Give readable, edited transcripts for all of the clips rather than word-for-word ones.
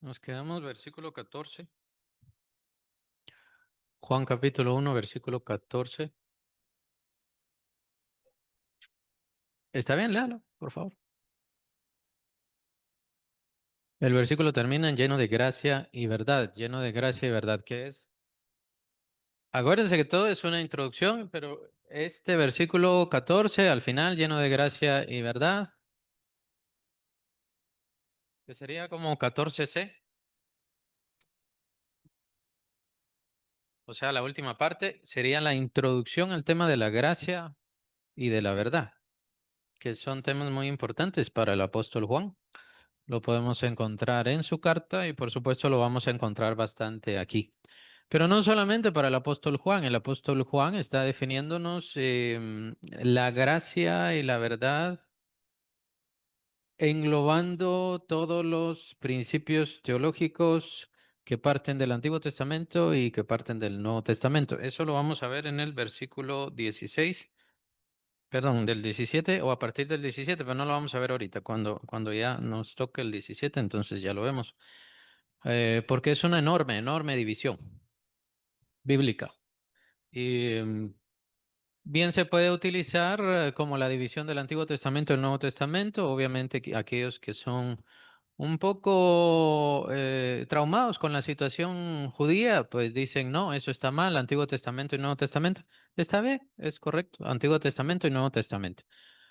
Nos quedamos versículo 14. Juan capítulo 1, versículo 14. ¿Está bien? Léalo, por favor. El versículo termina en lleno de gracia y verdad. Lleno de gracia y verdad. ¿Qué es? Acuérdense que todo es una introducción, pero este versículo 14 al final, lleno de gracia y verdad, que sería como 14c, o sea, la última parte, sería la introducción al tema de la gracia y de la verdad, que son temas muy importantes para el apóstol Juan. Lo podemos encontrar en su carta y por supuesto lo vamos a encontrar bastante aquí. Pero no solamente para el apóstol Juan está definiéndonos la gracia y la verdad, englobando todos los principios teológicos que parten del Antiguo Testamento y que parten del Nuevo Testamento. Eso lo vamos a ver en el versículo 16, perdón, del 17 o a partir del 17, pero no lo vamos a ver ahorita. Cuando ya nos toque el 17, entonces ya lo vemos. Porque es una enorme división bíblica. Y bien se puede utilizar como la división del Antiguo Testamento y el Nuevo Testamento. Obviamente aquellos que son un poco traumados con la situación judía, pues dicen, no, eso está mal, Antiguo Testamento y Nuevo Testamento. Está bien, es correcto, Antiguo Testamento y Nuevo Testamento.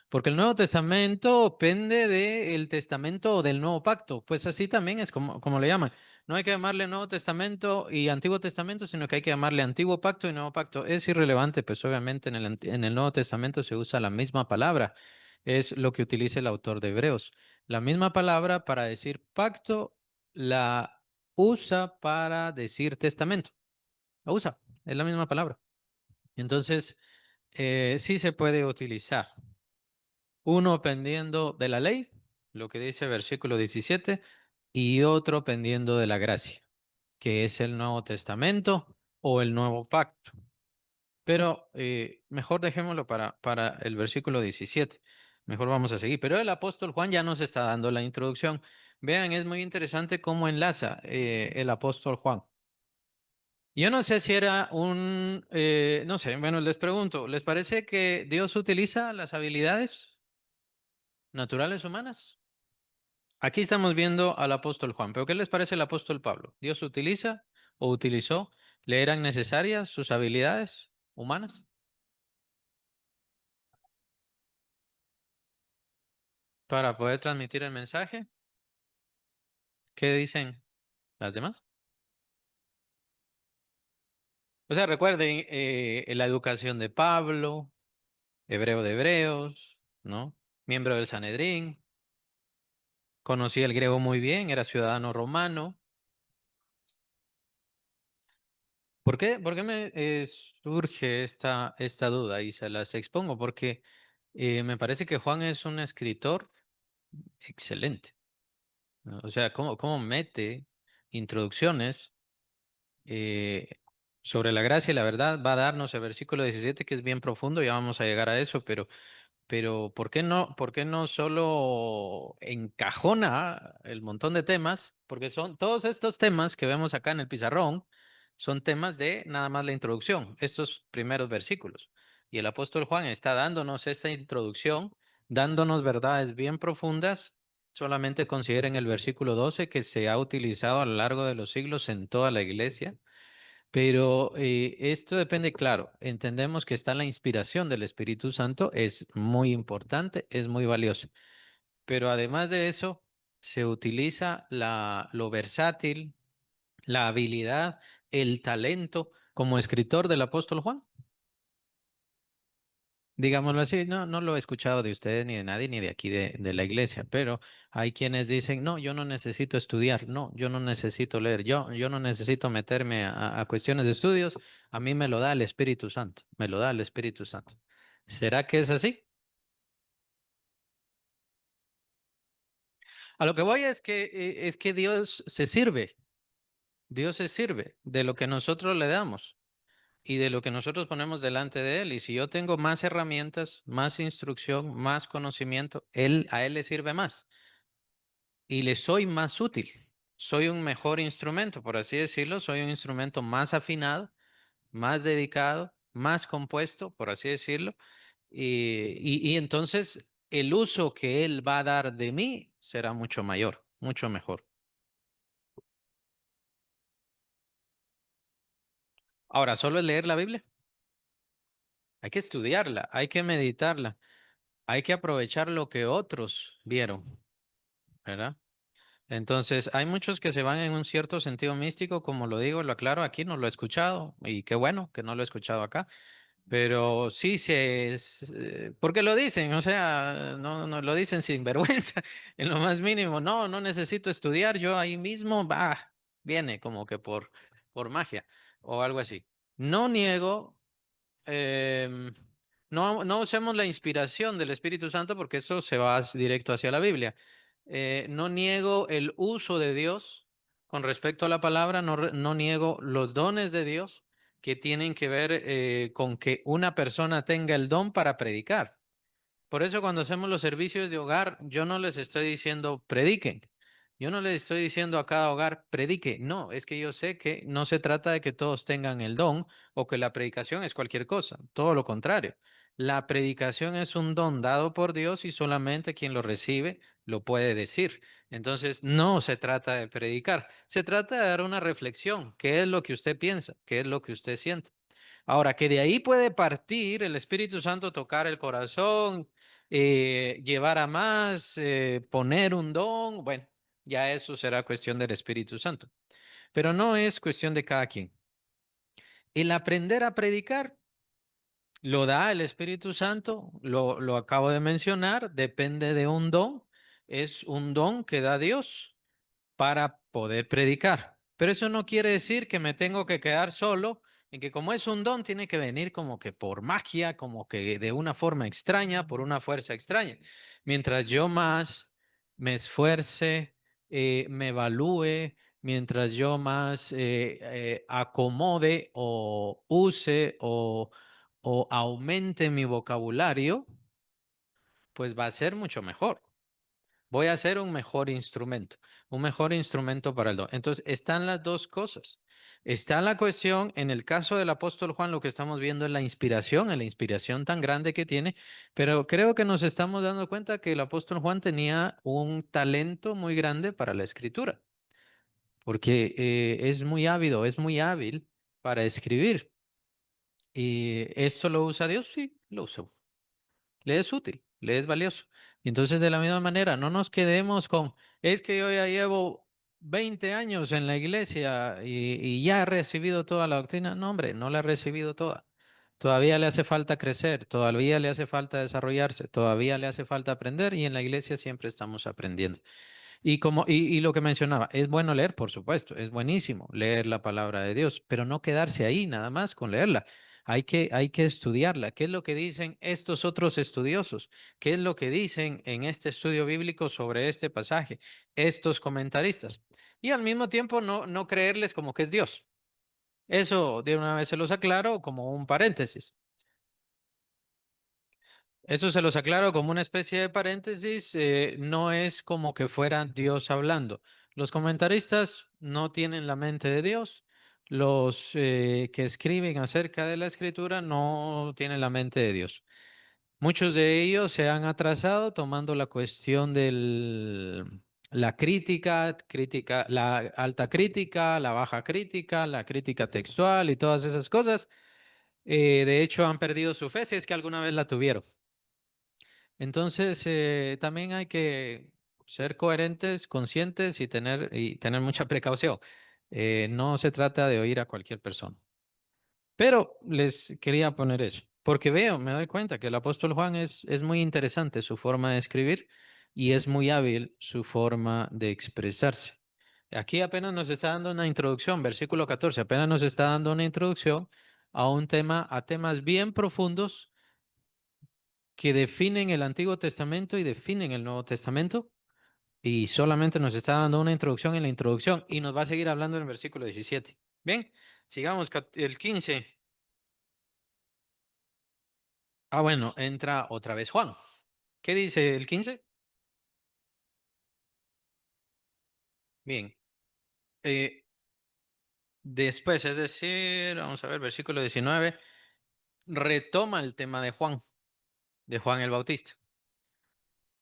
Porque el Nuevo Testamento pende del Testamento o del Nuevo Pacto. Pues así también es como le llaman. No hay que llamarle Nuevo Testamento y Antiguo Testamento, sino que hay que llamarle Antiguo Pacto y Nuevo Pacto. Es irrelevante, pues obviamente en el Nuevo Testamento se usa la misma palabra. Es lo que utiliza el autor de Hebreos. La misma palabra para decir pacto la usa para decir testamento. La usa, es la misma palabra. Entonces, sí se puede utilizar. Uno pendiendo de la ley, lo que dice el versículo 17, y otro pendiendo de la gracia, que es el Nuevo Testamento o el Nuevo Pacto. Pero mejor dejémoslo para el versículo 17. Mejor vamos a seguir. Pero el apóstol Juan ya nos está dando la introducción. Vean, es muy interesante cómo enlaza el apóstol Juan. Yo no sé si era no sé, bueno, les pregunto, ¿les parece que Dios utiliza las habilidades naturales humanas? Aquí estamos viendo al apóstol Juan, pero ¿qué les parece el apóstol Pablo? ¿Dios utiliza o utilizó? ¿Le eran necesarias sus habilidades humanas para poder transmitir el mensaje? ¿Qué dicen las demás? O sea, recuerden la educación de Pablo, hebreo de hebreos, ¿no? Miembro del Sanedrín, conocía el griego muy bien, era ciudadano romano. ¿Por qué me surge esta duda y se las expongo? Porque me parece que Juan es un escritor excelente, ¿no? O sea, cómo mete introducciones eh, sobre la gracia y la verdad. Va a darnos el versículo 17 que es bien profundo, ya vamos a llegar a eso, pero por qué no solo encajona el montón de temas? Porque son todos estos temas que vemos acá en el pizarrón, son temas de nada más la introducción, estos primeros versículos. Y el apóstol Juan está dándonos esta introducción, dándonos verdades bien profundas. Solamente consideren el versículo 12 que se ha utilizado a lo largo de los siglos en toda la iglesia. Pero esto depende, claro, entendemos que está la inspiración del Espíritu Santo, es muy importante, es muy valiosa, pero además de eso, se utiliza lo versátil, la habilidad, el talento como escritor del apóstol Juan. Digámoslo así, no lo he escuchado de ustedes ni de nadie, ni de aquí de la iglesia, pero hay quienes dicen, no, yo no necesito estudiar, no, yo no necesito leer, yo no necesito meterme a cuestiones de estudios, a mí me lo da el Espíritu Santo, me lo da el Espíritu Santo. ¿Será que es así? A lo que voy es que Dios se sirve de lo que nosotros le damos y de lo que nosotros ponemos delante de Él. Y si yo tengo más herramientas, más instrucción, más conocimiento, a Él le sirve más y le soy más útil. soy un mejor instrumento, por así decirlo, soy un instrumento más afinado, más dedicado, más compuesto, por así decirlo, y entonces el uso que él va a dar de mí será mucho mayor, mucho mejor. Ahora, solo es leer la Biblia, hay que estudiarla, hay que meditarla, hay que aprovechar lo que otros vieron, ¿verdad? Entonces, hay muchos que se van en un cierto sentido místico, como lo digo, lo aclaro, aquí no lo he escuchado y qué bueno que no lo he escuchado acá, pero sí porque lo dicen, o sea, no lo dicen sin vergüenza, en lo más mínimo, no necesito estudiar, yo ahí mismo, va, viene como que por magia o algo así. No niego em, no usemos la inspiración del Espíritu Santo porque eso se va directo hacia la Biblia. No niego el uso de Dios con respecto a la palabra, no niego los dones de Dios que tienen que ver con que una persona tenga el don para predicar. Por eso cuando hacemos los servicios de hogar, yo no les estoy diciendo prediquen. Yo no les estoy diciendo a cada hogar predique. No, es que yo sé que no se trata de que todos tengan el don o que la predicación es cualquier cosa. Todo lo contrario. La predicación es un don dado por Dios y solamente quien lo recibe lo puede decir. Entonces, no se trata de predicar. Se trata de dar una reflexión. ¿Qué es lo que usted piensa? ¿Qué es lo que usted siente? Ahora, que de ahí puede partir el Espíritu Santo, tocar el corazón, llevar a más, poner un don, bueno, ya eso será cuestión del Espíritu Santo, pero no es cuestión de cada quien. El aprender a predicar lo da el Espíritu Santo, lo acabo de mencionar, depende de un don, es un don que da Dios para poder predicar. Pero eso no quiere decir que me tengo que quedar solo, en que como es un don, tiene que venir como que por magia, como que de una forma extraña, por una fuerza extraña. Mientras yo más me esfuerce, me evalúe, mientras yo más acomode o use o aumente mi vocabulario, pues va a ser mucho mejor. Voy a ser un mejor instrumento para el don. Entonces, están las dos cosas. Está la cuestión, en el caso del apóstol Juan, lo que estamos viendo es la inspiración tan grande que tiene, pero creo que nos estamos dando cuenta que el apóstol Juan tenía un talento muy grande para la escritura, porque es muy ávido, es muy hábil para escribir. ¿Y esto lo usa Dios? Sí, lo usa. Le es útil, le es valioso. Y entonces, de la misma manera, no nos quedemos con, es que yo ya llevo 20 años en la iglesia y ya he recibido toda la doctrina. No, hombre, no la he recibido toda. Todavía le hace falta crecer, todavía le hace falta desarrollarse, todavía le hace falta aprender y en la iglesia siempre estamos aprendiendo. Y lo que mencionaba, es bueno leer, por supuesto, es buenísimo leer la palabra de Dios, pero no quedarse ahí nada más con leerla. Hay que estudiarla. ¿Qué es lo que dicen estos otros estudiosos? ¿Qué es lo que dicen en este estudio bíblico sobre este pasaje? Estos comentaristas. Y al mismo tiempo no creerles como que es Dios. Eso de una vez se los aclaro como un paréntesis. Eso se los aclaro como una especie de paréntesis, no es como que fuera Dios hablando. Los comentaristas no tienen la mente de Dios, los que escriben acerca de la escritura no tienen la mente de Dios. Muchos de ellos se han atrasado tomando la cuestión la crítica, la alta crítica, la baja crítica, la crítica textual y todas esas cosas. De hecho, han perdido su fe si es que alguna vez la tuvieron. Entonces, también hay que ser coherentes, conscientes y tener mucha precaución. No se trata de oír a cualquier persona. Pero les quería poner eso, porque veo, me doy cuenta que el apóstol Juan es muy interesante su forma de escribir y es muy hábil su forma de expresarse. Aquí apenas nos está dando una introducción, versículo 14, apenas nos está dando una introducción a un tema, a temas bien profundos que definen el Antiguo Testamento y definen el Nuevo Testamento, y solamente nos está dando una introducción en la introducción y nos va a seguir hablando en el versículo 17. Bien, sigamos el 15. Ah, bueno, entra otra vez Juan. ¿Qué dice el 15? Bien. Eh, Después, es decir, vamos a ver, versículo 19, retoma el tema de Juan el Bautista.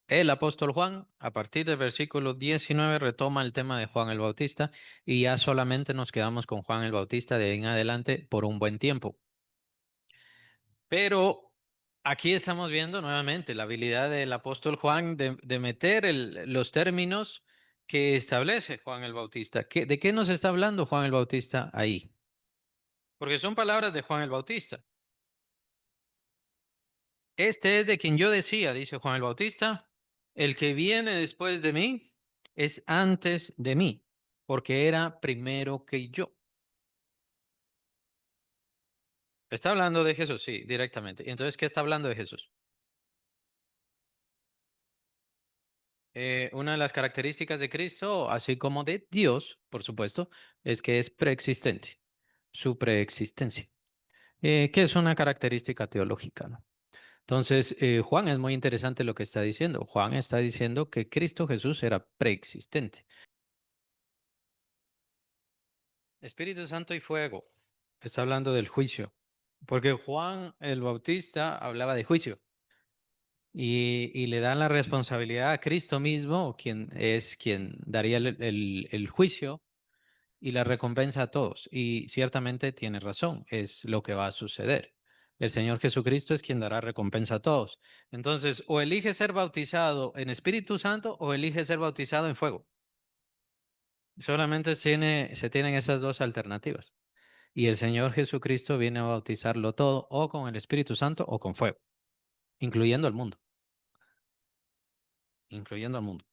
El apóstol Juan, a partir del versículo 19, retoma el tema de Juan el Bautista y ya solamente nos quedamos con Juan el Bautista de ahí en adelante por un buen tiempo. Pero aquí estamos viendo nuevamente la habilidad del apóstol Juan de meter los términos que establece Juan el Bautista. ¿De qué nos está hablando Juan el Bautista ahí? Porque son palabras de Juan el Bautista. Este es de quien yo decía, dice Juan el Bautista, el que viene después de mí es antes de mí, porque era primero que yo. Está hablando de Jesús, sí, directamente. Entonces, ¿qué está hablando de Jesús? Una de las características de Cristo, así como de Dios, por supuesto, es que es preexistente, su preexistencia, que es una característica teológica, ¿no? Entonces, Juan es muy interesante lo que está diciendo. Juan está diciendo que Cristo Jesús era preexistente. Espíritu Santo y fuego. Está hablando del juicio, porque Juan el Bautista hablaba de juicio y le dan la responsabilidad a Cristo mismo, quien es quien daría el juicio y la recompensa a todos. Y ciertamente tiene razón, es lo que va a suceder. El Señor Jesucristo es quien dará recompensa a todos. Entonces, o elige ser bautizado en Espíritu Santo o elige ser bautizado en fuego. Solamente se tienen esas dos alternativas. Y el Señor Jesucristo viene a bautizarlo todo o con el Espíritu Santo o con fuego, incluyendo al mundo, incluyendo al mundo.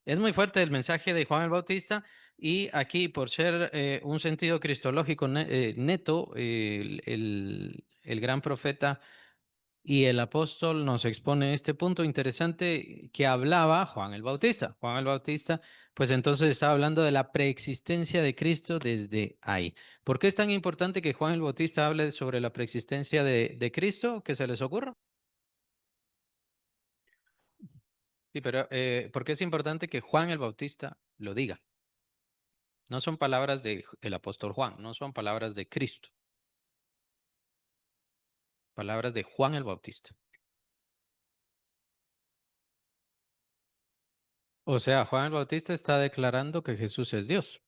Es muy fuerte el mensaje de Juan el Bautista y aquí, por ser un sentido cristológico neto, el gran profeta y el apóstol nos expone este punto interesante que hablaba Juan el Bautista. Juan el Bautista, pues entonces estaba hablando de la preexistencia de Cristo desde ahí. ¿Por qué es tan importante que Juan el Bautista hable sobre la preexistencia de Cristo? ¿Que se les ocurra? Sí, pero ¿por qué es importante que Juan el Bautista lo diga? No son palabras del apóstol Juan, no son palabras de Cristo, palabras de Juan el Bautista. O sea, Juan el Bautista está declarando que Jesús es Dios,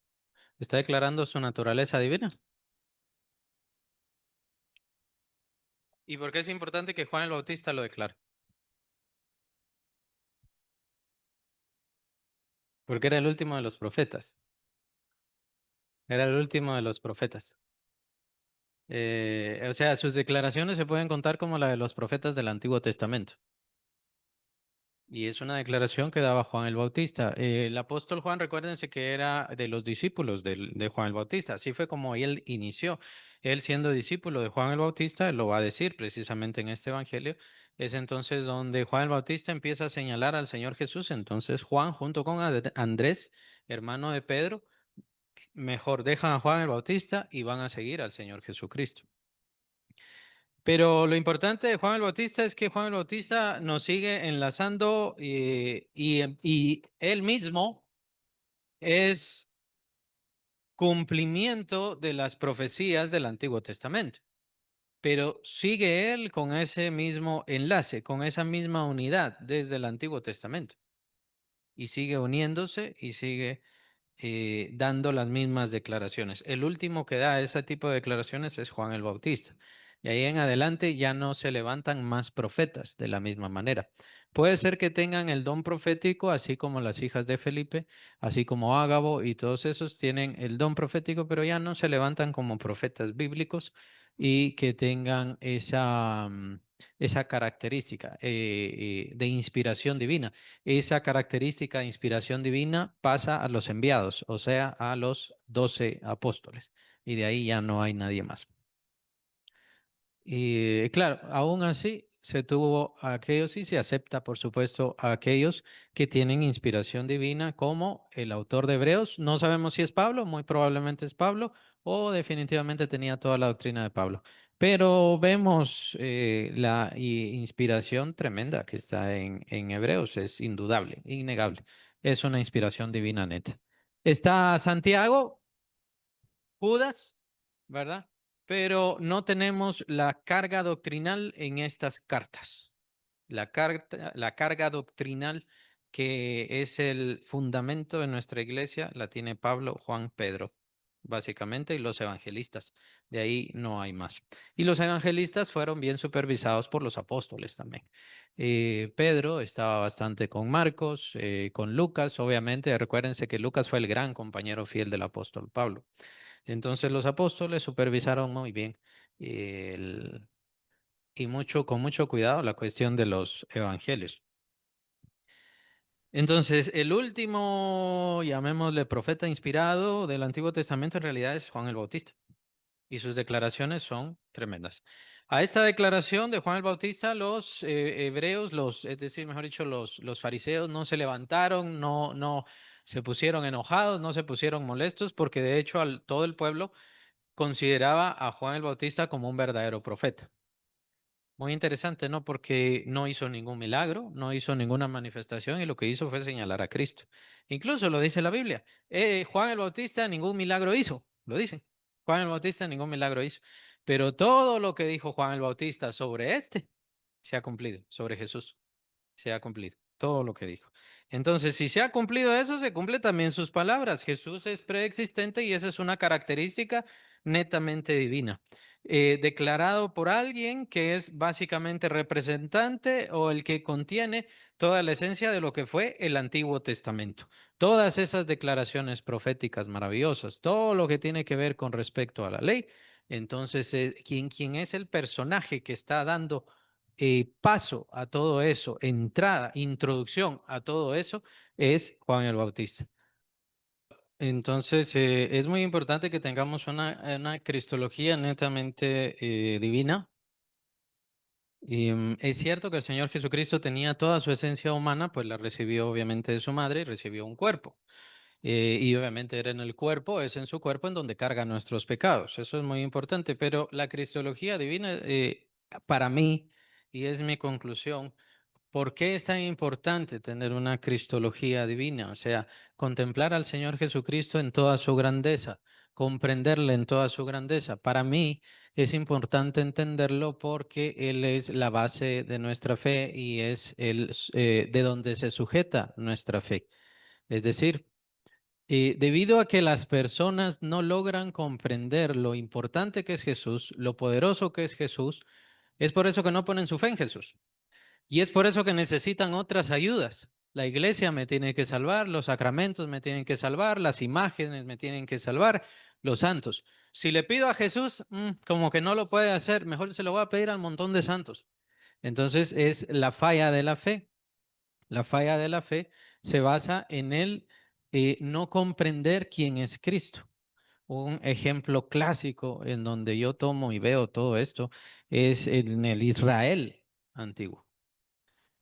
está declarando su naturaleza divina. ¿Y por qué es importante que Juan el Bautista lo declare? Porque era el último de los profetas, era el último de los profetas. O sea, sus declaraciones se pueden contar como la de los profetas del Antiguo Testamento. Y es una declaración que daba Juan el Bautista. El apóstol Juan, recuérdense que era de los discípulos de Juan el Bautista. Así fue como él inició. Él siendo discípulo de Juan el Bautista, lo va a decir precisamente en este evangelio. Es entonces donde Juan el Bautista empieza a señalar al Señor Jesús. Entonces Juan, junto con Andrés, hermano de Pedro, mejor dejan a Juan el Bautista y van a seguir al Señor Jesucristo. Pero lo importante de Juan el Bautista es que Juan el Bautista nos sigue enlazando y él mismo es cumplimiento de las profecías del Antiguo Testamento. Pero sigue él con ese mismo enlace, con esa misma unidad desde el Antiguo Testamento. Y sigue uniéndose y sigue dando las mismas declaraciones. El último que da ese tipo de declaraciones es Juan el Bautista. Y ahí en adelante ya no se levantan más profetas de la misma manera. Puede ser que tengan el don profético, así como las hijas de Felipe, así como Ágabo y todos esos tienen el don profético, pero ya no se levantan como profetas bíblicos y que tengan esa característica de inspiración divina. Esa característica de inspiración divina pasa a los enviados, o sea, a los 12 apóstoles, y de ahí ya no hay nadie más. Y claro, aún así se tuvo a aquellos y se acepta, por supuesto, a aquellos que tienen inspiración divina, como el autor de Hebreos. No sabemos si es Pablo, muy probablemente es Pablo, o definitivamente tenía toda la doctrina de Pablo. Pero vemos la inspiración tremenda que está en Hebreos, es indudable, innegable. Es una inspiración divina neta. Está Santiago, Judas, ¿verdad? Pero no tenemos la carga doctrinal en estas cartas. La carga doctrinal que es el fundamento de nuestra iglesia la tiene Pablo, Juan, Pedro, básicamente, y los evangelistas. De ahí no hay más. Y los evangelistas fueron bien supervisados por los apóstoles también. Pedro estaba bastante con Marcos, con Lucas, obviamente. Recuérdense que Lucas fue el gran compañero fiel del apóstol Pablo. Entonces los apóstoles supervisaron muy bien el- y con mucho cuidado la cuestión de los evangelios. Entonces, el último, llamémosle profeta inspirado del Antiguo Testamento, en realidad es Juan el Bautista. Y sus declaraciones son tremendas. A esta declaración de Juan el Bautista, los hebreos, es decir, mejor dicho, los fariseos no se levantaron, no se pusieron enojados, no se pusieron molestos, porque de hecho todo el pueblo consideraba a Juan el Bautista como un verdadero profeta. Muy interesante, ¿no? Porque no hizo ningún milagro, no hizo ninguna manifestación y lo que hizo fue señalar a Cristo. Incluso lo dice la Biblia. Juan el Bautista ningún milagro hizo, lo dice. Juan el Bautista ningún milagro hizo. Pero todo lo que dijo Juan el Bautista sobre este se ha cumplido, sobre Jesús se ha cumplido todo lo que dijo. Entonces, si se ha cumplido eso, se cumple también sus palabras. Jesús es preexistente y esa es una característica netamente divina. Declarado por alguien que es básicamente representante o el que contiene toda la esencia de lo que fue el Antiguo Testamento. Todas esas declaraciones proféticas maravillosas, todo lo que tiene que ver con respecto a la ley. Entonces, ¿quién es el personaje que está dando paso a todo eso, entrada, introducción a todo eso, es Juan el Bautista? Entonces, es muy importante que tengamos una cristología netamente divina. Y, es cierto que el Señor Jesucristo tenía toda su esencia humana, pues la recibió obviamente de su madre y recibió un cuerpo. Y obviamente era en el cuerpo, es en su cuerpo en donde carga nuestros pecados. Eso es muy importante, pero la cristología divina, para mí, y es mi conclusión, ¿por qué es tan importante tener una cristología divina? O sea, contemplar al Señor Jesucristo en toda su grandeza, comprenderle en toda su grandeza. Para mí es importante entenderlo porque Él es la base de nuestra fe y es de donde se sujeta nuestra fe. Es decir, debido a que las personas no logran comprender lo importante que es Jesús, lo poderoso que es Jesús, es por eso que no ponen su fe en Jesús. Y es por eso que necesitan otras ayudas. La iglesia me tiene que salvar, los sacramentos me tienen que salvar, las imágenes me tienen que salvar, los santos. Si le pido a Jesús, como que no lo puede hacer, mejor se lo voy a pedir al montón de santos. Entonces es la falla de la fe. La falla de la fe se basa en el no comprender quién es Cristo. Un ejemplo clásico en donde yo tomo y veo todo esto es en el Israel antiguo.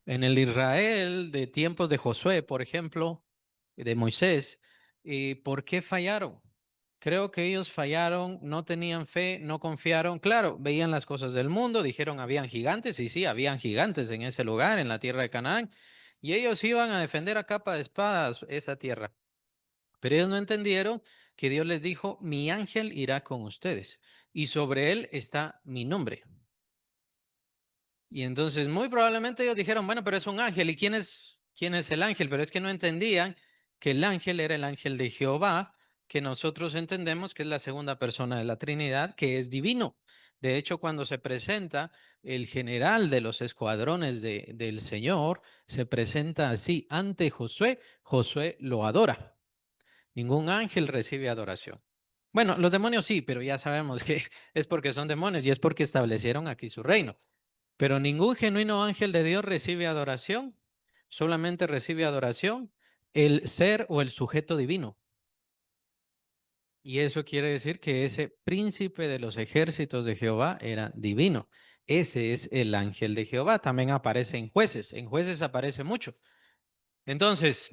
En el Israel de tiempos de Josué, por ejemplo, de Moisés, ¿por qué fallaron? Creo que ellos fallaron, no tenían fe, no confiaron. Claro, veían las cosas del mundo, dijeron habían gigantes, y sí, habían gigantes en ese lugar, en la tierra de Canaán, y ellos iban a defender a capa de espadas esa tierra. Pero ellos no entendieron que Dios les dijo, mi ángel irá con ustedes, y sobre él está mi nombre. Y entonces muy probablemente ellos dijeron, bueno, pero es un ángel. ¿Y quién es el ángel? Pero es que no entendían que el ángel era el ángel de Jehová, que nosotros entendemos que es la segunda persona de la Trinidad, que es divino. De hecho, cuando se presenta el general de los escuadrones del Señor, se presenta así ante Josué, Josué lo adora. Ningún ángel recibe adoración. Bueno, los demonios sí, pero ya sabemos que es porque son demonios y es porque establecieron aquí su reino. Pero ningún genuino ángel de Dios recibe adoración, solamente recibe adoración el ser o el sujeto divino. Y eso quiere decir que ese príncipe de los ejércitos de Jehová era divino. Ese es el ángel de Jehová. También aparece en jueces aparece mucho. Entonces,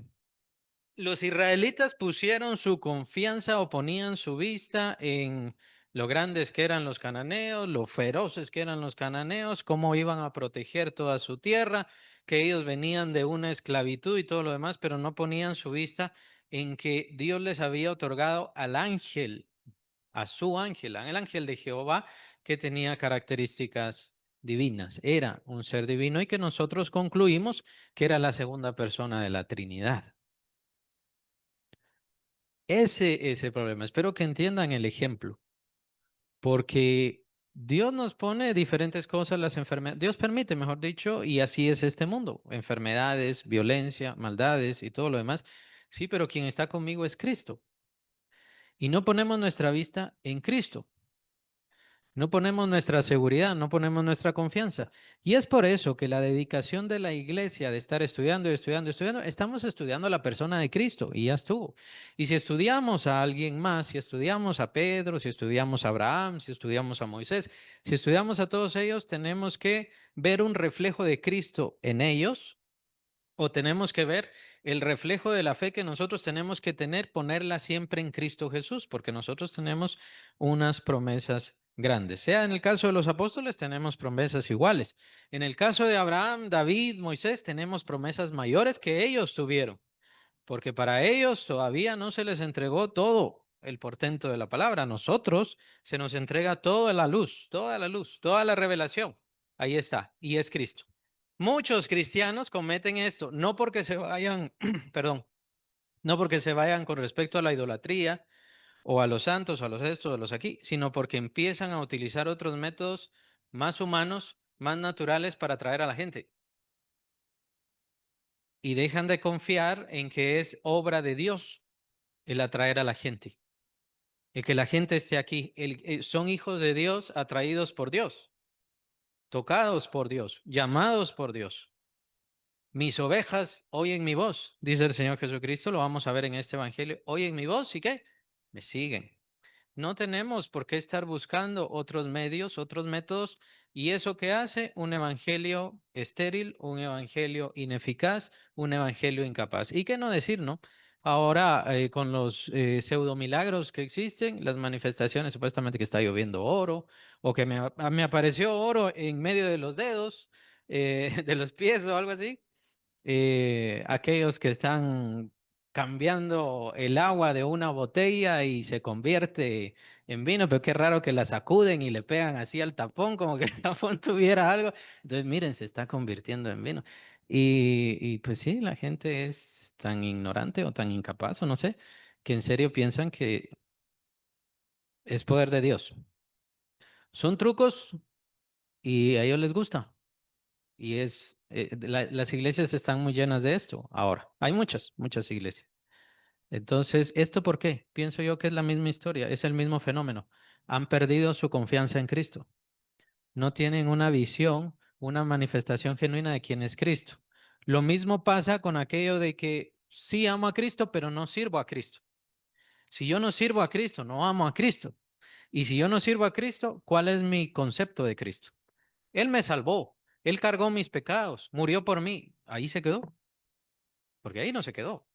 los israelitas pusieron su confianza o ponían su vista en lo grandes que eran los cananeos, lo feroces que eran los cananeos, cómo iban a proteger toda su tierra, que ellos venían de una esclavitud y todo lo demás, pero no ponían su vista en que Dios les había otorgado al ángel, a su ángel, al ángel de Jehová, que tenía características divinas. Era un ser divino y que nosotros concluimos que era la segunda persona de la Trinidad. Ese es el problema. Espero que entiendan el ejemplo, porque Dios nos pone diferentes cosas, las enfermedades, Dios permite, mejor dicho, y así es este mundo, enfermedades, violencia, maldades y todo lo demás. Sí, pero quien está conmigo es Cristo. Y no ponemos nuestra vista en Cristo. No ponemos nuestra seguridad, no ponemos nuestra confianza. Y es por eso que la dedicación de la iglesia de estar estudiando y estudiando, estudiando, estamos estudiando a la persona de Cristo y ya estuvo. Y si estudiamos a alguien más, si estudiamos a Pedro, si estudiamos a Abraham, si estudiamos a Moisés, si estudiamos a todos ellos, tenemos que ver un reflejo de Cristo en ellos o tenemos que ver el reflejo de la fe que nosotros tenemos que tener, ponerla siempre en Cristo Jesús, porque nosotros tenemos unas promesas grandes. Sea en el caso de los apóstoles, tenemos promesas iguales. En el caso de Abraham, David, Moisés, tenemos promesas mayores que ellos tuvieron, porque para ellos todavía no se les entregó todo el portento de la palabra. A nosotros se nos entrega toda la luz, toda la luz, toda la revelación. Ahí está, y es Cristo. Muchos cristianos cometen esto, no porque se vayan, perdón, no porque se vayan con respecto a la idolatría o a los santos o a los estos o a los aquí, sino porque empiezan a utilizar otros métodos más humanos, más naturales para atraer a la gente y dejan de confiar en que es obra de Dios el atraer a la gente, el que la gente esté aquí. Son hijos de Dios atraídos por Dios, tocados por Dios, llamados por Dios. Mis ovejas oyen mi voz, dice el Señor Jesucristo, lo vamos a ver en este evangelio. Oyen mi voz y ¿qué? Me siguen. No tenemos por qué estar buscando otros medios, otros métodos, y eso que hace un evangelio estéril, un evangelio ineficaz, un evangelio incapaz. ¿Y qué no decir, no? Ahora, con los pseudomilagros que existen, las manifestaciones, supuestamente que está lloviendo oro, o que me apareció oro en medio de los dedos, de los pies o algo así, aquellos que están cambiando el agua de una botella y se convierte en vino, pero qué raro que la sacuden y le pegan así al tapón, como que el tapón tuviera algo. Entonces, miren, se está convirtiendo en vino. Y pues sí, la gente es tan ignorante o tan incapaz, o no sé, que en serio piensan que es poder de Dios. Son trucos y a ellos les gusta. Y las iglesias están muy llenas de esto ahora. Hay muchas, muchas iglesias. Entonces, ¿esto por qué? Pienso yo que es la misma historia, es el mismo fenómeno. Han perdido su confianza en Cristo. No tienen una visión, una manifestación genuina de quién es Cristo. Lo mismo pasa con aquello de que sí amo a Cristo, pero no sirvo a Cristo. Si yo no sirvo a Cristo, no amo a Cristo. Y si yo no sirvo a Cristo, ¿cuál es mi concepto de Cristo? Él me salvó, Él cargó mis pecados, murió por mí. Ahí se quedó, porque ahí no se quedó.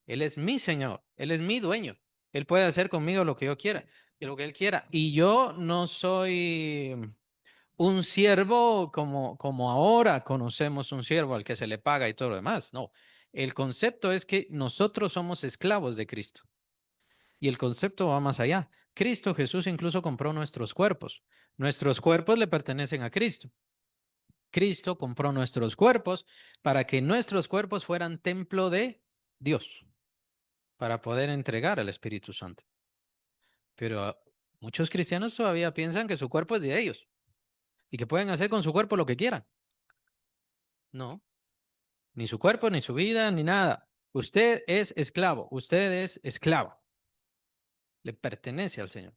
Él es mi Señor, Él es mi dueño. Él puede hacer conmigo lo que yo quiera y lo que Él quiera. Y yo no soy un siervo como ahora conocemos un siervo al que se le paga y todo lo demás. No, el concepto es que nosotros somos esclavos de Cristo. Y el concepto va más allá. Cristo Jesús incluso compró nuestros cuerpos. Nuestros cuerpos le pertenecen a Cristo. Cristo compró nuestros cuerpos para que nuestros cuerpos fueran templo de Dios, para poder entregar al Espíritu Santo. Pero muchos cristianos todavía piensan que su cuerpo es de ellos y que pueden hacer con su cuerpo lo que quieran. No, ni su cuerpo, ni su vida, ni nada. Usted es esclavo, usted es esclava. Le pertenece al Señor.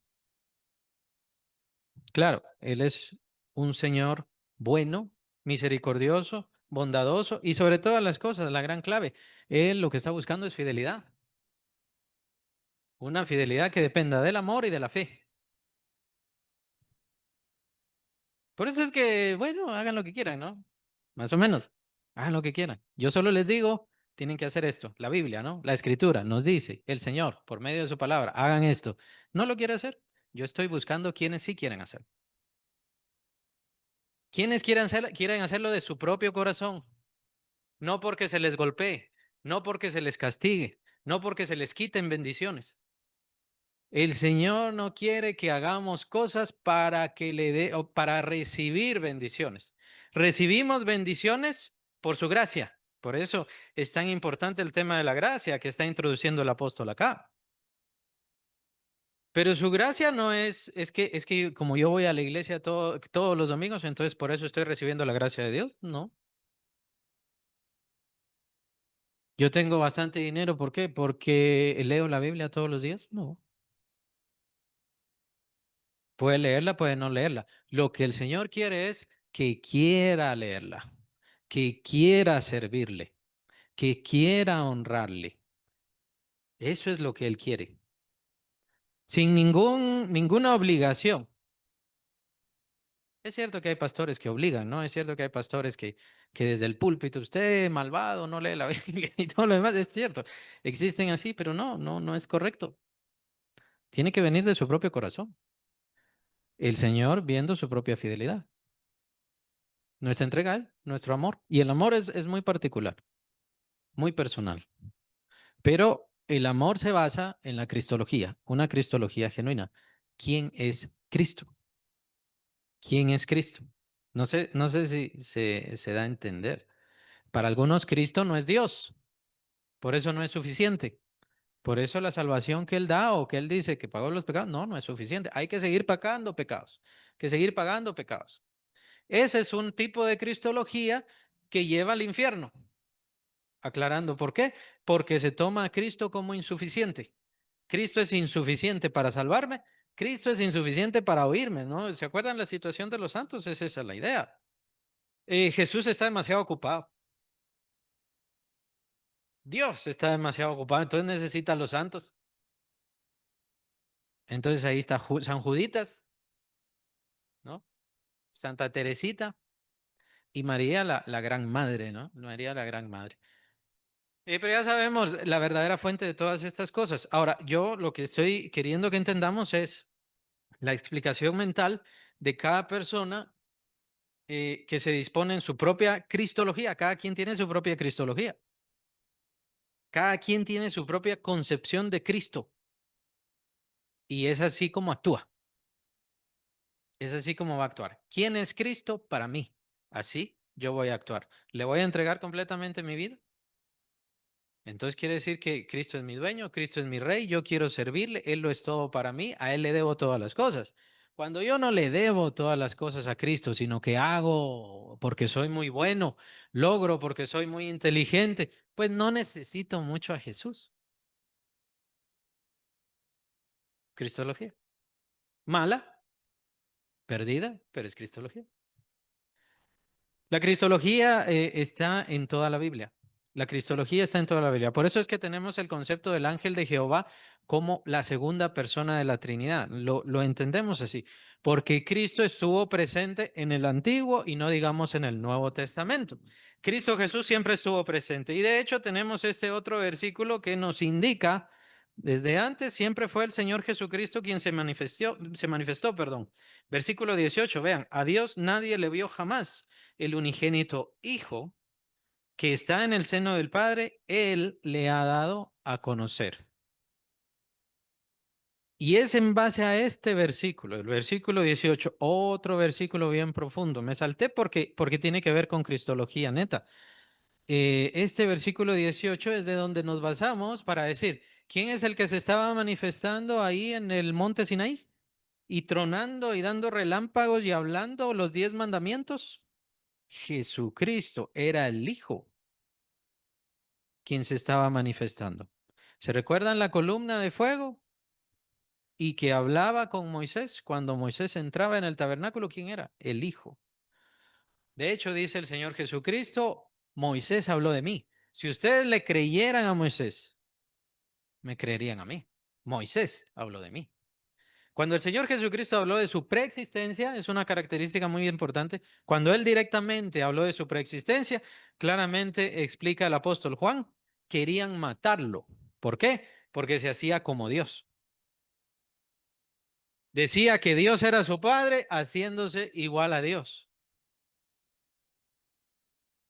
Claro, Él es un Señor bueno, misericordioso, bondadoso y sobre todas las cosas, la gran clave. Él lo que está buscando es fidelidad. Una fidelidad que dependa del amor y de la fe. Por eso es que, bueno, hagan lo que quieran, ¿no? Más o menos, hagan lo que quieran. Yo solo les digo, tienen que hacer esto. La Biblia, ¿no? La Escritura nos dice, el Señor, por medio de su palabra, hagan esto. ¿No lo quiere hacer? Yo estoy buscando quienes sí quieren hacer. Quienes quieren hacerlo de su propio corazón, no porque se les golpee, no porque se les castigue, no porque se les quiten bendiciones. El Señor no quiere que hagamos cosas para que le dé o para recibir bendiciones. Recibimos bendiciones por su gracia. Por eso es tan importante el tema de la gracia que está introduciendo el apóstol acá. Pero su gracia no es que como yo voy a la iglesia todos los domingos, entonces por eso estoy recibiendo la gracia de Dios. No. Yo tengo bastante dinero, ¿por qué? Porque leo la Biblia todos los días. No. Puede leerla, puede no leerla. Lo que el Señor quiere es que quiera leerla, que quiera servirle, que quiera honrarle. Eso es lo que Él quiere. Sin ninguna obligación. Es cierto que hay pastores que obligan, ¿no? Es cierto que hay pastores que desde el púlpito, usted malvado, no lee la Biblia y todo lo demás, es cierto. Existen así, pero no es correcto. Tiene que venir de su propio corazón. El Señor viendo su propia fidelidad. Nuestra entrega a Él, nuestro amor. Y el amor es muy particular, muy personal. Pero el amor se basa en la cristología, una cristología genuina. ¿Quién es Cristo? ¿Quién es Cristo? No sé si se da a entender. Para algunos, Cristo no es Dios, por eso no es suficiente. Por eso la salvación que Él da o que Él dice que pagó los pecados, no es suficiente. Hay que seguir pagando pecados, que seguir pagando pecados. Ese es un tipo de cristología que lleva al infierno. Aclarando por qué. Porque se toma a Cristo como insuficiente. Cristo es insuficiente para salvarme. Cristo es insuficiente para oírme, ¿no? ¿Se acuerdan la situación de los santos? Es esa la idea. Jesús está demasiado ocupado. Dios está demasiado ocupado, entonces necesita a los santos. Entonces ahí está San Juditas, ¿no? Santa Teresita y María la gran madre, ¿no? María la gran madre. Pero ya sabemos la verdadera fuente de todas estas cosas. Ahora, yo lo que estoy queriendo que entendamos es la explicación mental de cada persona que se dispone en su propia cristología. Cada quien tiene su propia cristología. Cada quien tiene su propia concepción de Cristo. Y es así como actúa. Es así como va a actuar. ¿Quién es Cristo para mí? Así yo voy a actuar. ¿Le voy a entregar completamente mi vida? Entonces quiere decir que Cristo es mi dueño, Cristo es mi rey, yo quiero servirle, Él lo es todo para mí, a Él le debo todas las cosas. Cuando yo no le debo todas las cosas a Cristo, sino que hago porque soy muy bueno, logro porque soy muy inteligente, pues no necesito mucho a Jesús. Cristología. Mala, perdida, pero es Cristología. La cristología está en toda la Biblia. La cristología está en toda la Biblia. Por eso es que tenemos el concepto del ángel de Jehová como la segunda persona de la Trinidad. Lo entendemos así, porque Cristo estuvo presente en el Antiguo y no digamos en el Nuevo Testamento. Cristo Jesús siempre estuvo presente. Y de hecho tenemos este otro versículo que nos indica, desde antes siempre fue el Señor Jesucristo quien se manifestó, perdón. Versículo 18, vean, a Dios nadie le vio jamás el unigénito Hijo que está en el seno del Padre, Él le ha dado a conocer. Y es en base a este versículo, el versículo 18, otro versículo bien profundo. Me salté porque tiene que ver con cristología neta. Este versículo 18 es de donde nos basamos para decir, ¿quién es el que se estaba manifestando ahí en el monte Sinaí? Y tronando y dando relámpagos y hablando los 10 mandamientos. Jesucristo era el Hijo quien se estaba manifestando. ¿Se recuerdan la columna de fuego? Y que hablaba con Moisés cuando Moisés entraba en el tabernáculo. ¿Quién era? El Hijo. De hecho, dice el Señor Jesucristo, Moisés habló de mí. Si ustedes le creyeran a Moisés, me creerían a mí. Moisés habló de mí. Cuando el Señor Jesucristo habló de su preexistencia, es una característica muy importante. Cuando Él directamente habló de su preexistencia, claramente explica el apóstol Juan, querían matarlo. ¿Por qué? Porque se hacía como Dios. Decía que Dios era su Padre, haciéndose igual a Dios.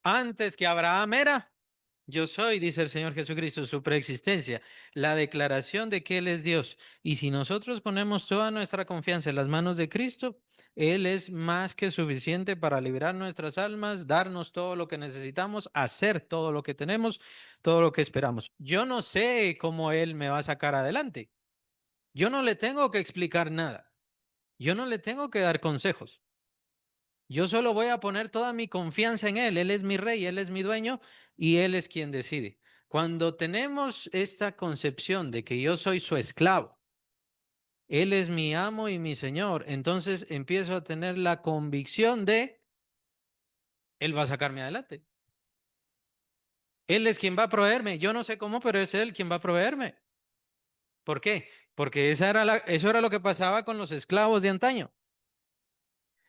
Antes que Abraham era, Yo soy, dice el Señor Jesucristo, su preexistencia, la declaración de que Él es Dios. Y si nosotros ponemos toda nuestra confianza en las manos de Cristo, Él es más que suficiente para liberar nuestras almas, darnos todo lo que necesitamos, hacer todo lo que tenemos, todo lo que esperamos. Yo no sé cómo Él me va a sacar adelante. Yo no le tengo que explicar nada. Yo no le tengo que dar consejos. Yo solo voy a poner toda mi confianza en Él. Él es mi rey, Él es mi dueño y Él es quien decide. Cuando tenemos esta concepción de que yo soy su esclavo, Él es mi amo y mi señor, entonces empiezo a tener la convicción de Él va a sacarme adelante. Él es quien va a proveerme. Yo no sé cómo, pero es Él quien va a proveerme. ¿Por qué? Porque eso era lo que pasaba con los esclavos de antaño.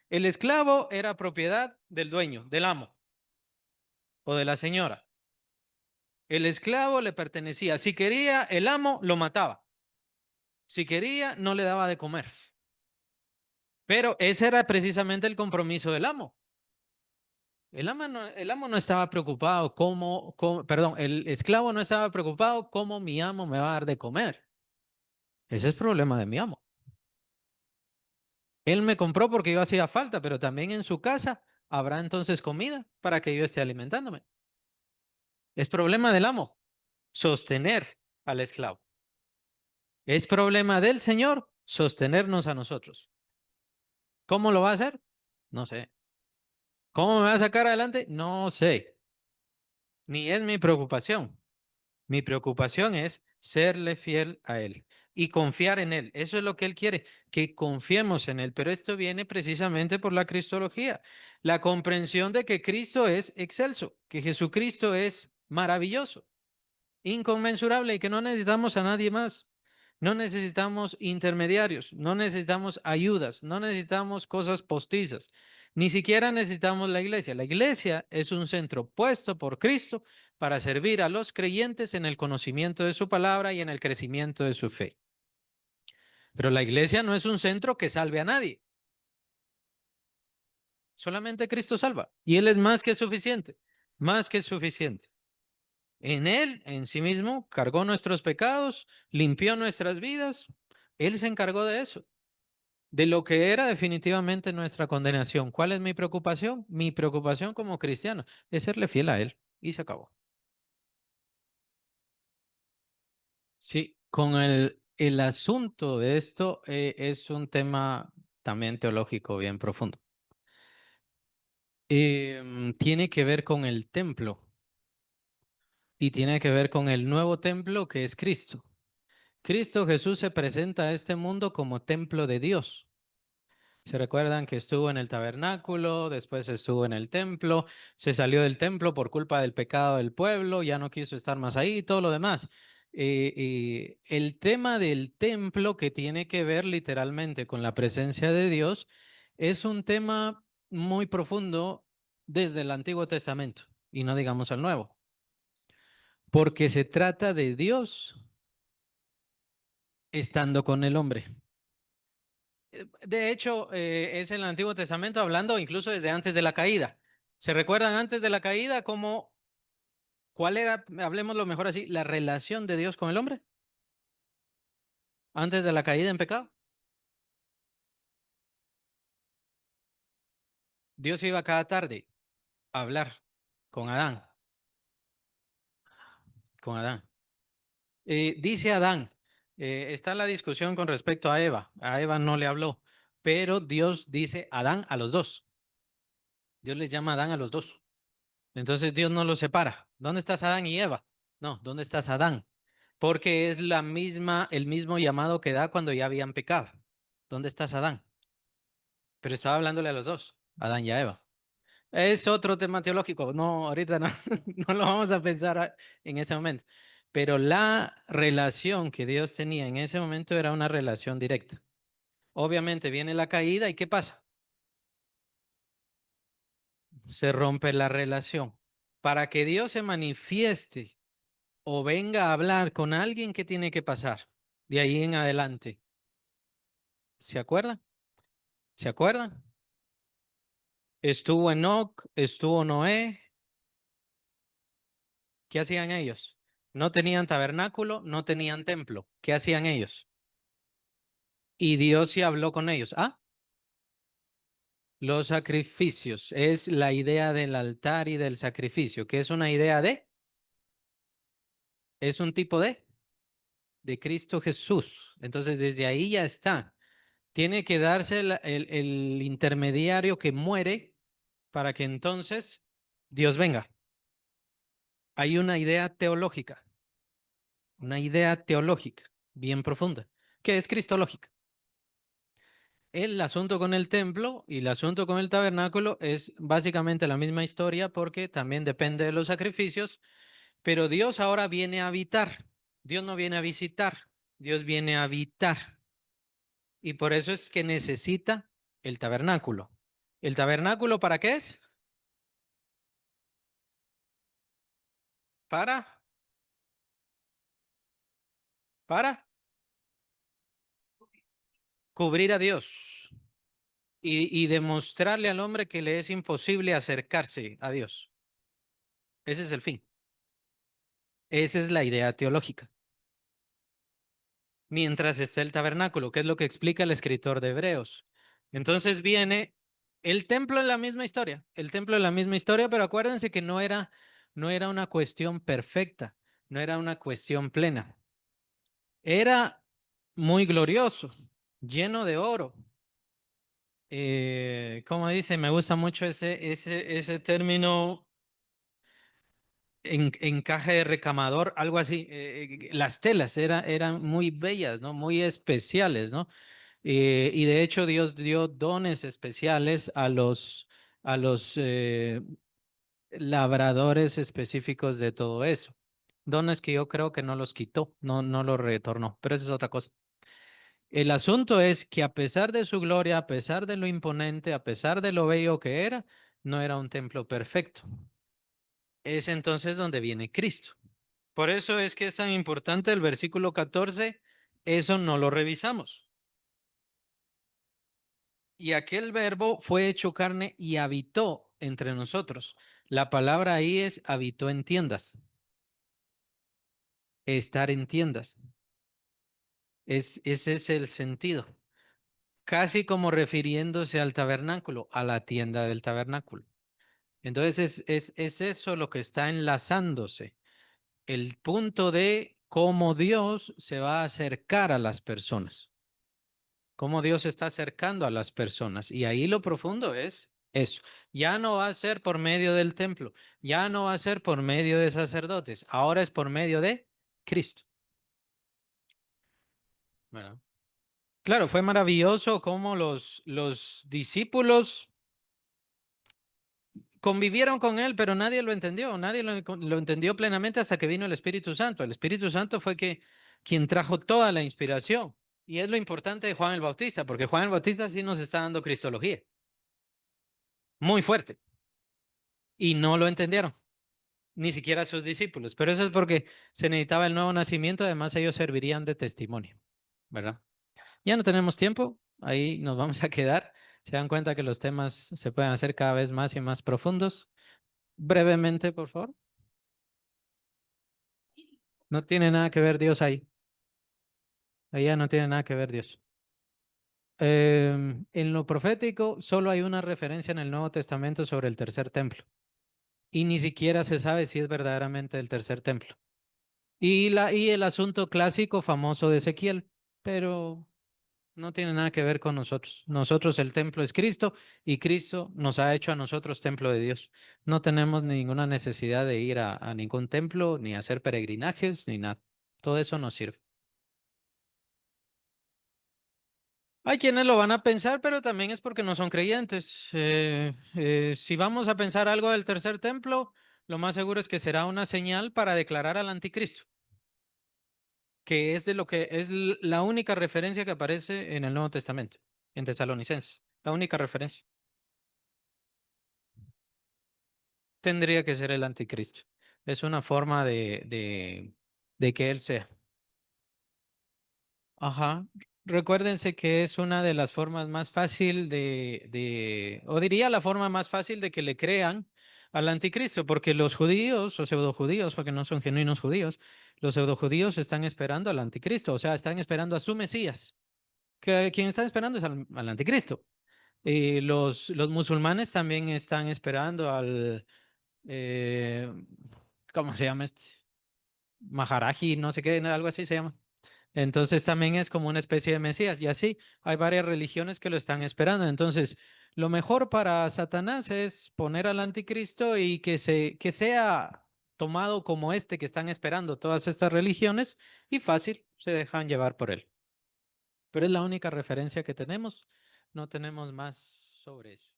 El esclavo era propiedad del dueño, del amo o de la señora. El esclavo le pertenecía. Si quería, el amo lo mataba. Si quería, no le daba de comer. Pero ese era precisamente el compromiso del amo. El amo no estaba preocupado perdón, el esclavo no estaba preocupado cómo mi amo me va a dar de comer. Ese es problema de mi amo. Él me compró porque yo hacía falta, pero también en su casa habrá entonces comida para que yo esté alimentándome. Es problema del amo sostener al esclavo. Es problema del Señor sostenernos a nosotros. ¿Cómo lo va a hacer? No sé. ¿Cómo me va a sacar adelante? No sé. Ni es mi preocupación. Mi preocupación es serle fiel a Él y confiar en Él. Eso es lo que Él quiere, que confiemos en Él. Pero esto viene precisamente por la cristología, la comprensión de que Cristo es excelso, que Jesucristo es maravilloso, inconmensurable y que no necesitamos a nadie más. No necesitamos intermediarios, no necesitamos ayudas, no necesitamos cosas postizas, ni siquiera necesitamos la iglesia. La iglesia es un centro puesto por Cristo para servir a los creyentes en el conocimiento de su palabra y en el crecimiento de su fe. Pero la iglesia no es un centro que salve a nadie. Solamente Cristo salva y Él es más que suficiente, más que suficiente. En Él, en sí mismo, cargó nuestros pecados, limpió nuestras vidas. Él se encargó de eso, de lo que era definitivamente nuestra condenación. ¿Cuál es mi preocupación? Mi preocupación como cristiano es serle fiel a Él. Y se acabó. Sí, con el asunto de esto es un tema también teológico bien profundo. Tiene que ver con el templo y tiene que ver con el nuevo templo que es Cristo. Cristo Jesús se presenta a este mundo como templo de Dios. Se recuerdan que estuvo en el tabernáculo, después estuvo en el templo, se salió del templo por culpa del pecado del pueblo, ya no quiso estar más ahí y todo lo demás. El tema del templo, que tiene que ver literalmente con la presencia de Dios, es un tema muy profundo desde el Antiguo Testamento y no digamos al Nuevo, porque se trata de Dios estando con el hombre. De hecho, es en el Antiguo Testamento hablando incluso desde antes de la caída. ¿Se recuerdan antes de la caída cuál era, hablemos lo mejor así, la relación de Dios con el hombre? Antes de la caída en pecado. Dios iba cada tarde a hablar con Adán, con Adán. Dice Adán, está la discusión con respecto a Eva. A Eva no le habló, pero Dios dice Adán a los dos. Dios les llama Adán a los dos. Entonces Dios no los separa. ¿Dónde estás Adán y Eva? No, ¿dónde estás Adán? Porque es el mismo llamado que da cuando ya habían pecado. ¿Dónde estás Adán? Pero estaba hablándole a los dos, Adán y a Eva. Es otro tema teológico. No, ahorita no, no lo vamos a pensar en ese momento. Pero la relación que Dios tenía en ese momento era una relación directa. Obviamente viene la caída y ¿qué pasa? Se rompe la relación. Para que Dios se manifieste o venga a hablar con alguien, ¿qué tiene que pasar? De ahí en adelante. ¿Se acuerdan? ¿Se acuerdan? Estuvo Enoc, estuvo Noé, ¿Qué hacían ellos? No tenían tabernáculo, no tenían templo. ¿Qué hacían ellos? Y Dios sí habló con ellos. Ah, los sacrificios. Es la idea del altar y del sacrificio, que es una idea es un tipo de Cristo Jesús. Entonces, desde ahí ya está. Tiene que darse el intermediario que muere para que entonces Dios venga. Hay una idea teológica bien profunda, que es cristológica. El asunto con el templo y el asunto con el tabernáculo es básicamente la misma historia porque también depende de los sacrificios, pero Dios ahora viene a habitar. Dios no viene a visitar, Dios viene a habitar. Y por eso es que necesita el tabernáculo. ¿El tabernáculo para qué es? Para, para cubrir a Dios y demostrarle al hombre que le es imposible acercarse a Dios. Ese es el fin. Esa es la idea teológica. Mientras está el tabernáculo, que es lo que explica el escritor de Hebreos. Entonces viene el templo en la misma historia, el templo en la misma historia, pero acuérdense que no era una cuestión perfecta, no era una cuestión plena. Era muy glorioso, lleno de oro. Como dice, me gusta mucho ese término encaje de recamador, algo así. Las telas eran muy bellas, ¿no? Muy especiales, ¿no? Y de hecho Dios dio dones especiales a los labradores específicos de todo eso. Dones que yo creo que no los quitó, no los retornó, pero eso es otra cosa. El asunto es que a pesar de su gloria, a pesar de lo imponente, a pesar de lo bello que era, no era un templo perfecto. Es entonces donde viene Cristo. Por eso es que es tan importante el versículo 14, eso no lo revisamos. Y aquel verbo fue hecho carne y habitó entre nosotros. La palabra ahí es habitó en tiendas, estar en tiendas. Ese es el sentido. Casi como refiriéndose al tabernáculo, a la tienda del tabernáculo. Entonces es eso lo que está enlazándose. El punto de cómo Dios se va a acercar a las personas. Cómo Dios se está acercando a las personas. Y ahí lo profundo es eso. Ya no va a ser por medio del templo, ya no va a ser por medio de sacerdotes, ahora es por medio de Cristo. Bueno, claro, fue maravilloso cómo los discípulos convivieron con él, pero nadie lo entendió, nadie lo entendió plenamente hasta que vino el Espíritu Santo. El Espíritu Santo fue quien trajo toda la inspiración. Y es lo importante de Juan el Bautista, porque Juan el Bautista sí nos está dando cristología, muy fuerte, y no lo entendieron, ni siquiera sus discípulos. Pero eso es porque se necesitaba el nuevo nacimiento, además ellos servirían de testimonio, ¿verdad? Ya no tenemos tiempo, ahí nos vamos a quedar. Se dan cuenta que los temas se pueden hacer cada vez más y más profundos. Brevemente, por favor. No tiene nada que ver Dios ahí. Allá no tiene nada que ver Dios. En lo profético, solo hay una referencia en el Nuevo Testamento sobre el tercer templo. Y ni siquiera se sabe si es verdaderamente el tercer templo. Y el asunto clásico famoso de Ezequiel, pero no tiene nada que ver con nosotros. Nosotros el templo es Cristo y Cristo nos ha hecho a nosotros templo de Dios. No tenemos ninguna necesidad de ir a ningún templo, ni hacer peregrinajes, ni nada. Todo eso nos sirve. Hay quienes lo van a pensar, pero también es porque no son creyentes. Si vamos a pensar algo del tercer templo, lo más seguro es que será una señal para declarar al anticristo, que es de lo que es la única referencia que aparece en el Nuevo Testamento, en Tesalonicenses. La única referencia tendría que ser el anticristo. Es una forma de que él sea. Ajá. Recuérdense que es una de las formas más fácil o diría la forma más fácil de que le crean, al anticristo, porque los judíos o pseudojudíos, porque no son genuinos judíos, los pseudojudíos están esperando al anticristo, o sea, están esperando a su Mesías. Que quien están esperando es al anticristo. Y los musulmanes también están esperando al, eh, ¿cómo se llama este? Maharaji, no sé qué, algo así se llama. Entonces también es como una especie de Mesías y así hay varias religiones que lo están esperando. Entonces, lo mejor para Satanás es poner al anticristo y que sea tomado como este que están esperando todas estas religiones y fácil, se dejan llevar por él. Pero es la única referencia que tenemos, no tenemos más sobre eso.